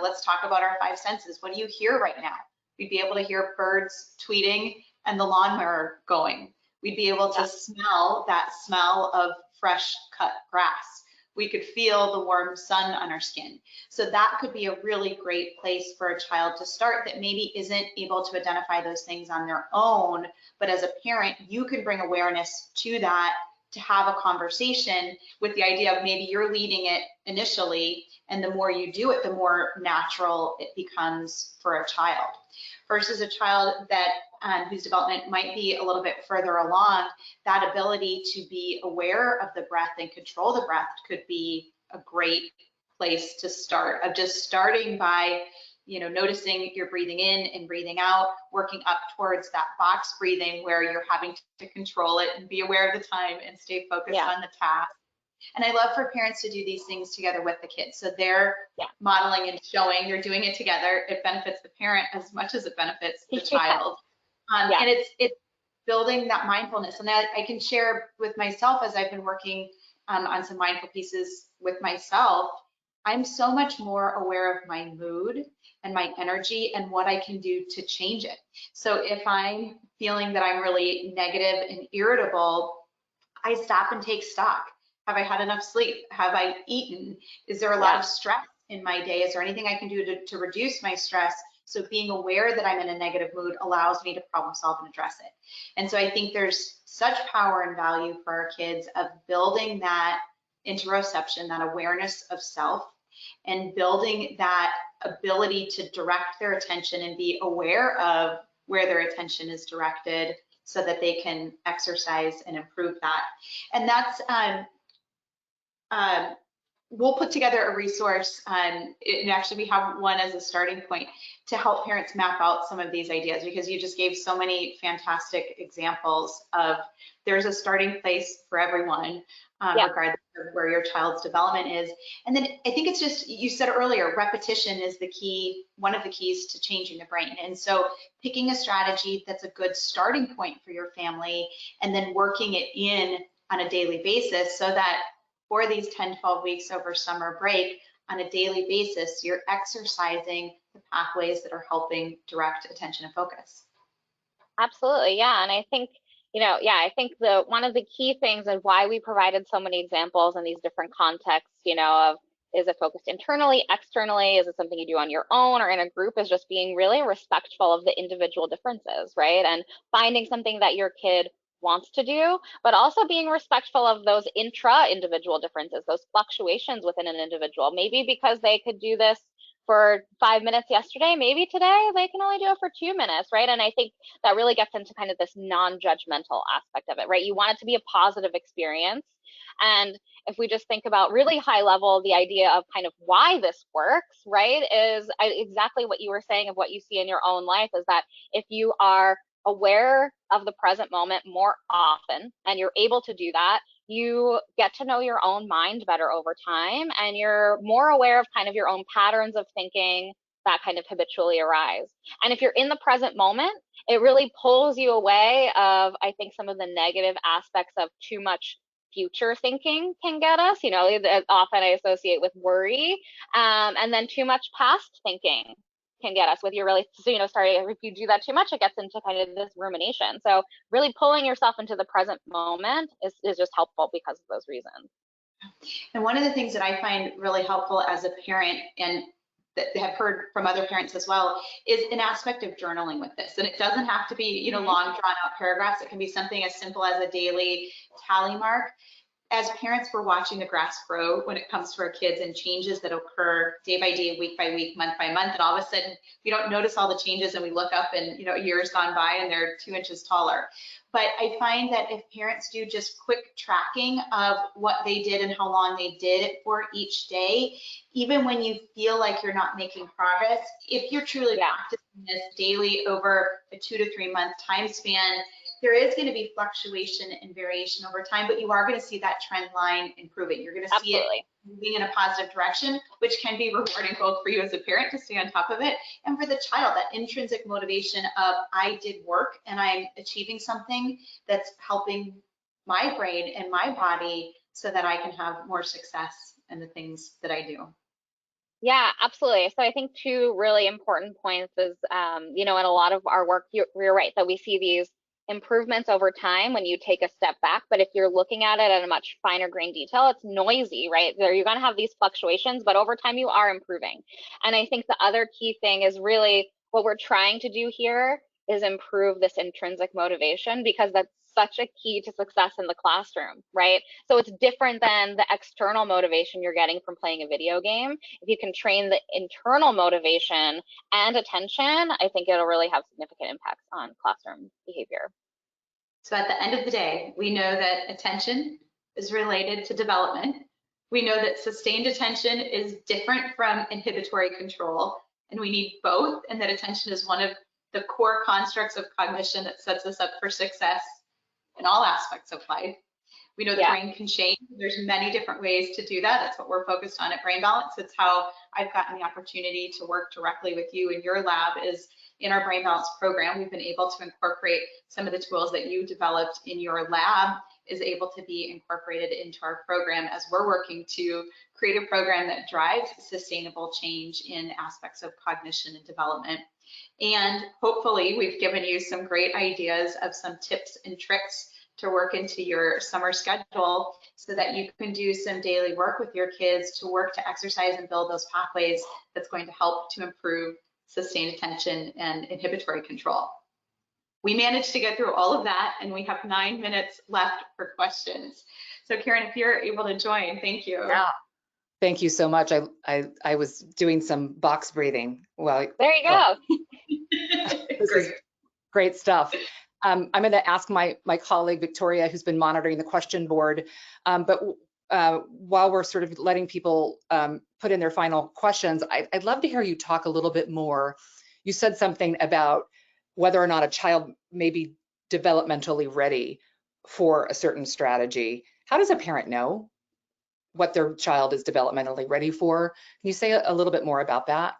let's talk about our 5 senses. What do you hear right now? We'd be able to hear birds tweeting and the lawnmower going. We'd be able to smell that smell of fresh cut grass. We could feel the warm sun on our skin. So that could be a really great place for a child to start that maybe isn't able to identify those things on their own, but as a parent, you can bring awareness to that, to have a conversation with the idea of maybe you're leading it initially, and the more you do it, the more natural it becomes for a child. Versus a child that whose development might be a little bit further along, that ability to be aware of the breath and control the breath could be a great place to start, of just starting by noticing you're breathing in and breathing out, working up towards that box breathing where you're having to control it and be aware of the time and stay focused on the task. And I love for parents to do these things together with the kids. So they're modeling and showing, you're doing it together. It benefits the parent as much as it benefits the child. And it's building that mindfulness. And that I can share with myself as I've been working on some mindful pieces with myself. I'm so much more aware of my mood and my energy and what I can do to change it. So if I'm feeling that I'm really negative and irritable, I stop and take stock. Have I had enough sleep? Have I eaten? Is there a lot of stress in my day? Is there anything I can do to reduce my stress? So being aware that I'm in a negative mood allows me to problem solve and address it. And so I think there's such power and value for our kids of building that interoception, that awareness of self, and building that ability to direct their attention and be aware of where their attention is directed so that they can exercise and improve that. And that's, we'll put together a resource, and actually we have one as a starting point to help parents map out some of these ideas, because you just gave so many fantastic examples of there's a starting place for everyone, regardless of where your child's development is. And then I think it's just, you said earlier, repetition is the key, one of the keys to changing the brain. And so picking a strategy that's a good starting point for your family, and then working it in on a daily basis, so that for these 10, 12 weeks over summer break, on a daily basis, you're exercising the pathways that are helping direct attention and focus. Absolutely, yeah. And I think, I think one of the key things and why we provided so many examples in these different contexts, of is it focused internally, externally, is it something you do on your own or in a group, is just being really respectful of the individual differences, right? And finding something that your kid wants to do, but also being respectful of those intra-individual differences, those fluctuations within an individual. Maybe because they could do this for 5 minutes yesterday, maybe today they can only do it for 2 minutes, right? And I think that really gets into kind of this non-judgmental aspect of it, right? You want it to be a positive experience. And if we just think about really high level, the idea of kind of why this works, right, is exactly what you were saying of what you see in your own life, is that if you are aware of the present moment more often, and you're able to do that, you get to know your own mind better over time, and you're more aware of kind of your own patterns of thinking that kind of habitually arise. And if you're in the present moment, it really pulls you away of, I think, some of the negative aspects of too much future thinking can get us, often I associate with worry, and then too much past thinking can get us with your really, if you do that too much, it gets into kind of this rumination. So really pulling yourself into the present moment is just helpful because of those reasons. And one of the things that I find really helpful as a parent, and that have heard from other parents as well, is an aspect of journaling with this. And it doesn't have to be, long drawn out paragraphs. It can be something as simple as a daily tally mark. As parents, we're watching the grass grow when it comes to our kids, and changes that occur day by day, week by week, month by month. And all of a sudden, we don't notice all the changes, and we look up and, a year's gone by and they're 2 inches taller. But I find that if parents do just quick tracking of what they did and how long they did it for each day, even when you feel like you're not making progress, if you're truly practicing this daily over a 2 to 3 month time span, there is going to be fluctuation and variation over time, but you are going to see that trend line improving. You're going to see it moving in a positive direction, which can be rewarding both for you as a parent to stay on top of it, and for the child, that intrinsic motivation of, I did work and I'm achieving something that's helping my brain and my body so that I can have more success in the things that I do. Yeah, absolutely. So I think 2 really important points is, in a lot of our work, you're right, that we see these improvements over time when you take a step back. But if you're looking at it at a much finer grain detail, it's noisy, right? You're going to have these fluctuations, but over time you are improving. And I think the other key thing is really what we're trying to do here is improve this intrinsic motivation, because that's such a key to success in the classroom, right? So it's different than the external motivation you're getting from playing a video game. If you can train the internal motivation and attention, I think it'll really have significant impacts on classroom behavior. So at the end of the day, we know that attention is related to development. We know that sustained attention is different from inhibitory control, and we need both, and that attention is one of the core constructs of cognition that sets us up for success in all aspects of life. We know the brain can change. There's many different ways to do that. That's what we're focused on at Brain Balance. It's how I've gotten the opportunity to work directly with you in your lab. Is in our Brain Balance program, we've been able to incorporate some of the tools that you developed in your lab, is able to be incorporated into our program as we're working to create a program that drives sustainable change in aspects of cognition and development. And hopefully we've given you some great ideas of some tips and tricks to work into your summer schedule, so that you can do some daily work with your kids to work to exercise and build those pathways that's going to help to improve sustained attention and inhibitory control. We managed to get through all of that, and we have 9 minutes left for questions. So Karen, if you're able to join, thank you. Yeah. Thank you so much. I was doing some box breathing. Well, There you go. this Great. is great stuff. I'm going to ask my colleague Victoria, who's been monitoring the question board, but while we're sort of letting people put in their final questions, I'd love to hear you talk a little bit more. You said something about whether or not a child may be developmentally ready for a certain strategy. How does a parent know what their child is developmentally ready for? Can you say a little bit more about that?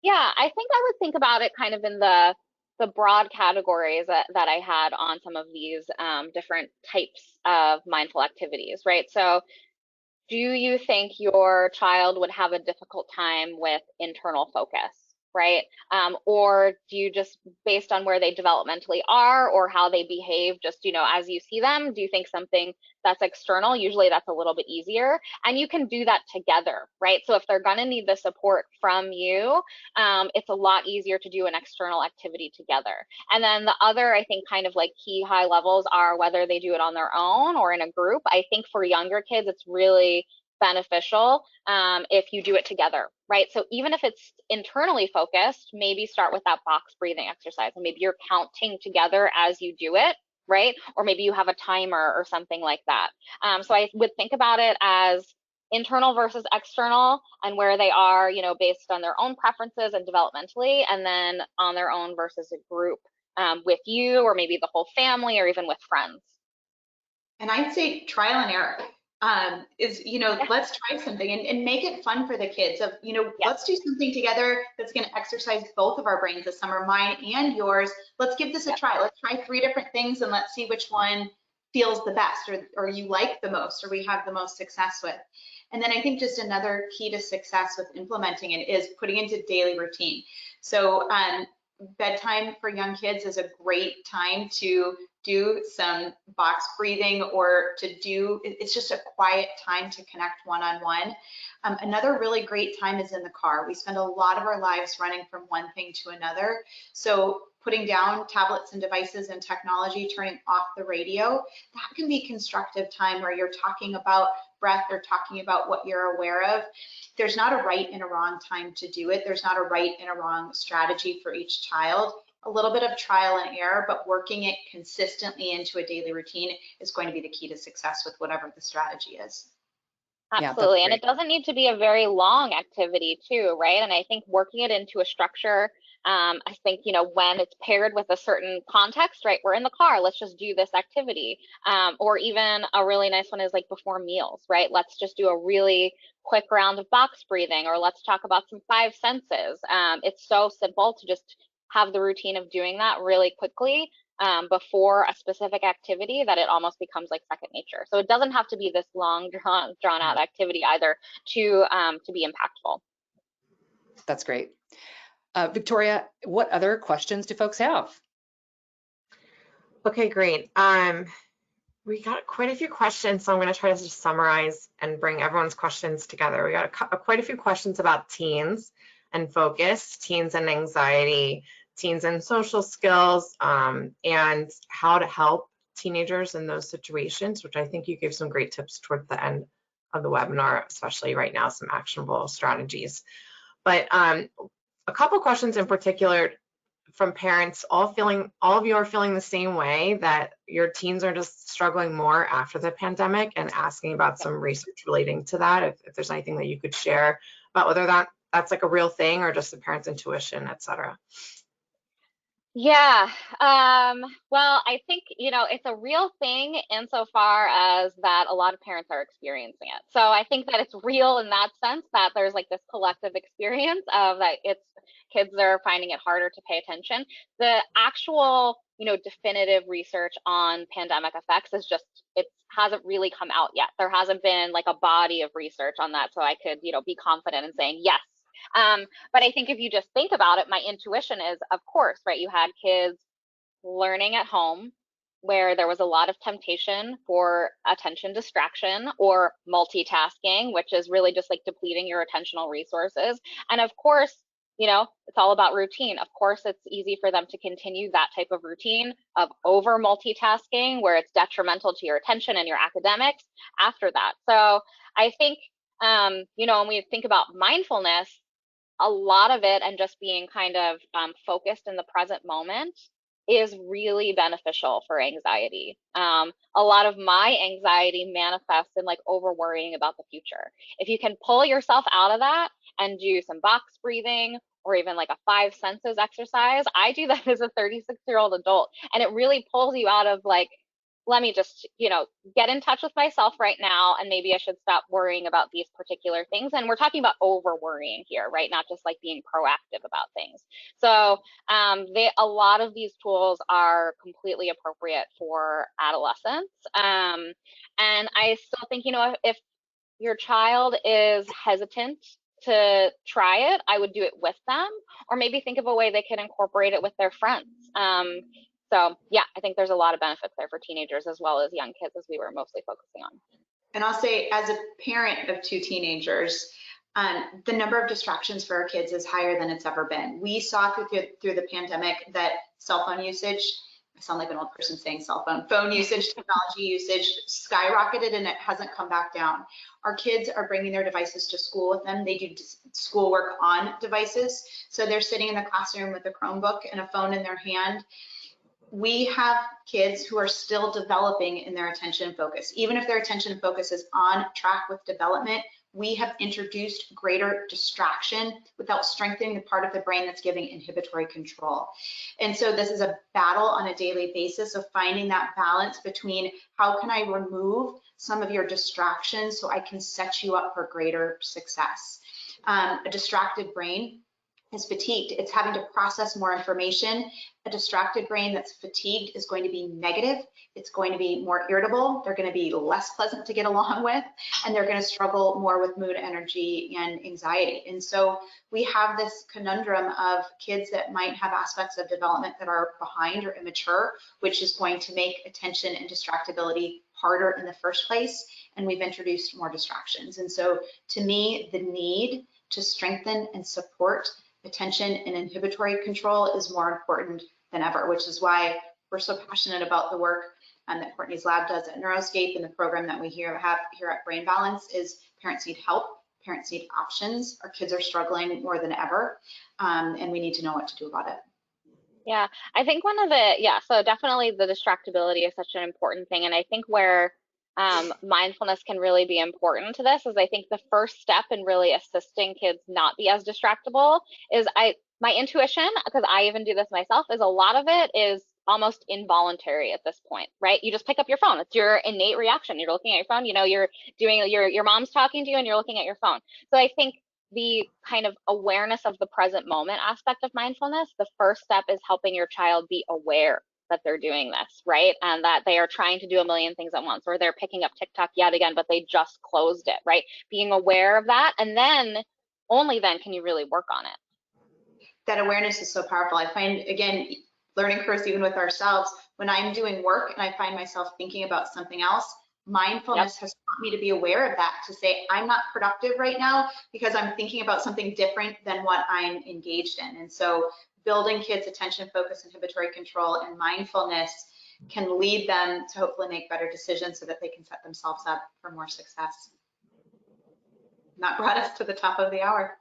Yeah, I think I would think about it kind of in the broad categories that I had on some of these different types of mindful activities, right? So do you think your child would have a difficult time with internal focus, right? Or do you just, based on where they developmentally are or how they behave, just, as you see them, do you think something that's external? Usually that's a little bit easier. And you can do that together, right? So if they're going to need the support from you, it's a lot easier to do an external activity together. And then the other, I think, kind of like key high levels are whether they do it on their own or in a group. I think for younger kids, it's really beneficial if you do it together, right? So even if it's internally focused, maybe start with that box breathing exercise, and maybe you're counting together as you do it, right? Or maybe you have a timer or something like that. So I would think about it as internal versus external, and where they are, based on their own preferences and developmentally, and then on their own versus a group with you, or maybe the whole family, or even with friends. And I'd say trial and error let's try something and make it fun for the kids of, let's do something together that's going to exercise both of our brains this summer, mine and yours. Let's give this a try. Let's try 3 different things and let's see which one feels the best or you like the most or we have the most success with. And then I think just another key to success with implementing it is putting into daily routine. So bedtime for young kids is a great time to do some box breathing or it's just a quiet time to connect one-on-one. Another really great time is in the car. We spend a lot of our lives running from one thing to another. So putting down tablets and devices and technology, turning off the radio, that can be constructive time where you're talking about breath or talking about what you're aware of. There's not a right and a wrong time to do it. There's not a right and a wrong strategy for each child. A little bit of trial and error, but working it consistently into a daily routine is going to be the key to success with whatever the strategy is. Absolutely. And it doesn't need to be a very long activity too, right? And I think working it into a structure, I think, when it's paired with a certain context, right? We're in the car, let's just do this activity. Or even a really nice one is like before meals, right? Let's just do a really quick round of box breathing, or let's talk about some 5 senses. It's so simple to just have the routine of doing that really quickly before a specific activity that it almost becomes like second nature. So it doesn't have to be this long drawn out activity either to be impactful. That's great. Victoria, what other questions do folks have? Okay, great. We got quite a few questions, so I'm going to try to just summarize and bring everyone's questions together. We got quite a few questions about teens and focus, teens and anxiety, teens and social skills, and how to help teenagers in those situations, which I think you gave some great tips toward the end of the webinar, especially right now, some actionable strategies. But a couple questions in particular from parents, all of you are feeling the same way, that your teens are just struggling more after the pandemic, and asking about some research relating to that, if there's anything that you could share about whether that's like a real thing or just the parents' intuition, et cetera. Yeah, well, I think, it's a real thing insofar as that a lot of parents are experiencing it. So I think that it's real in that sense, that there's like this collective experience of that kids are finding it harder to pay attention. The actual, definitive research on pandemic effects is it hasn't really come out yet. There hasn't been like a body of research on that, so I could, be confident in saying yes. But I think if you just think about it, my intuition is, of course, right, you had kids learning at home where there was a lot of temptation for attention distraction or multitasking, which is really just like depleting your attentional resources. And of course, you know, it's all about routine. Of course, it's easy for them to continue that type of routine of over multitasking where it's detrimental to your attention and your academics after that. So I think, you know, when we think about mindfulness, a lot of it and just being kind of focused in the present moment is really beneficial for anxiety. A lot of my anxiety manifests in like over worrying about the future. If you can pull yourself out of that and do some box breathing or even like a 5 senses exercise, I do that as a 36-year-old adult, and it really pulls you out of like, let me just, you know, get in touch with myself right now, and maybe I should stop worrying about these particular things. And we're talking about over worrying here, right? Not just like being proactive about things. So a lot of these tools are completely appropriate for adolescents. And I still think, you know, if your child is hesitant to try it, I would do it with them, or maybe think of a way they can incorporate it with their friends. So yeah, I think there's a lot of benefits there for teenagers as well as young kids, as we were mostly focusing on. And I'll say, as a parent of 2 teenagers, the number of distractions for our kids is higher than it's ever been. We saw through the pandemic that cell phone usage, I sound like an old person saying cell phone usage, technology usage skyrocketed, and it hasn't come back down. Our kids are bringing their devices to school with them. They do schoolwork on devices. So they're sitting in the classroom with a Chromebook and a phone in their hand. We have kids who are still developing in their attention and focus. Even if their attention and focus is on track with development, we have introduced greater distraction without strengthening the part of the brain that's giving inhibitory control. And so this is a battle on a daily basis of finding that balance between how can I remove some of your distractions so I can set you up for greater success. A distracted brain is fatigued. It's having to process more information. A distracted brain that's fatigued is going to be negative. It's going to be more irritable. They're going to be less pleasant to get along with, and they're going to struggle more with mood, energy, and anxiety. And so we have this conundrum of kids that might have aspects of development that are behind or immature, which is going to make attention and distractibility harder in the first place. And we've introduced more distractions. And so to me, the need to strengthen and support attention and inhibitory control is more important than ever, which is why we're so passionate about the work that Courtney's lab does at Neuroscape, and the program that we have here at Brain Balance is parents need help, parents need options. Our kids are struggling more than ever, and we need to know what to do about it. Yeah, I think so definitely the distractibility is such an important thing. And I think where mindfulness can really be important to this is, I think the first step in really assisting kids not be as distractible is my intuition, because I even do this myself, is a lot of it is almost involuntary at this point, right? You just pick up your phone. It's your innate reaction. You're looking at your phone, you know, you're doing your mom's talking to you and you're looking at your phone. So I think the kind of awareness of the present moment aspect of mindfulness, the first step is helping your child be aware that they're doing this, right? And that they are trying to do a million things at once, or they're picking up TikTok yet again, but they just closed it, right? Being aware of that, and then only then can you really work on it. That awareness is so powerful. I find, again, learning curves even with ourselves, when I'm doing work and I find myself thinking about something else, mindfulness has taught me to be aware of that, to say, I'm not productive right now because I'm thinking about something different than what I'm engaged in. And so building kids' attention, focus, inhibitory control, and mindfulness can lead them to hopefully make better decisions so that they can set themselves up for more success. And that brought us to the top of the hour.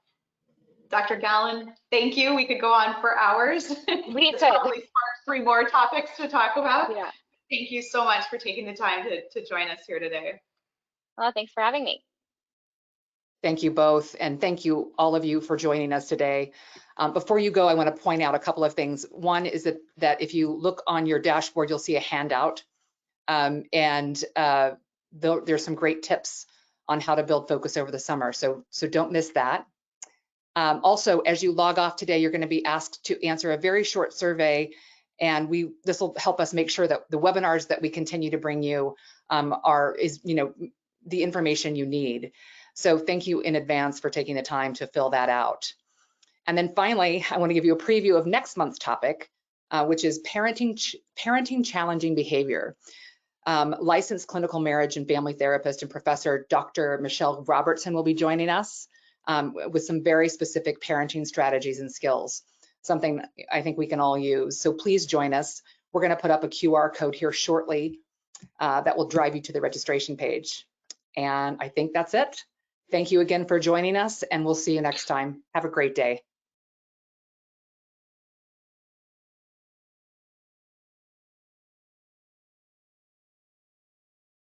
Dr. Gallen, thank you. We could go on for hours. We could. Probably spark 3 more topics to talk about. Yeah. Thank you so much for taking the time to join us here today. Well, thanks for having me. Thank you both, and thank you all of you for joining us today. Before you go, I want to point out a couple of things. One is that if you look on your dashboard, you'll see a handout, and there's some great tips on how to build focus over the summer, so don't miss that. Also, as you log off today, you're going to be asked to answer a very short survey, and this will help us make sure that the webinars that we continue to bring you is the information you need. So thank you in advance for taking the time to fill that out. And then finally, I want to give you a preview of next month's topic, which is parenting challenging behavior. Licensed clinical marriage and family therapist and professor Dr. Michelle Robertson will be joining us. with some very specific parenting strategies and skills, something I think we can all use. So please join us. We're going to put up a QR code here shortly that will drive you to the registration page. And I think that's it. Thank you again for joining us, and we'll see you next time. Have a great day.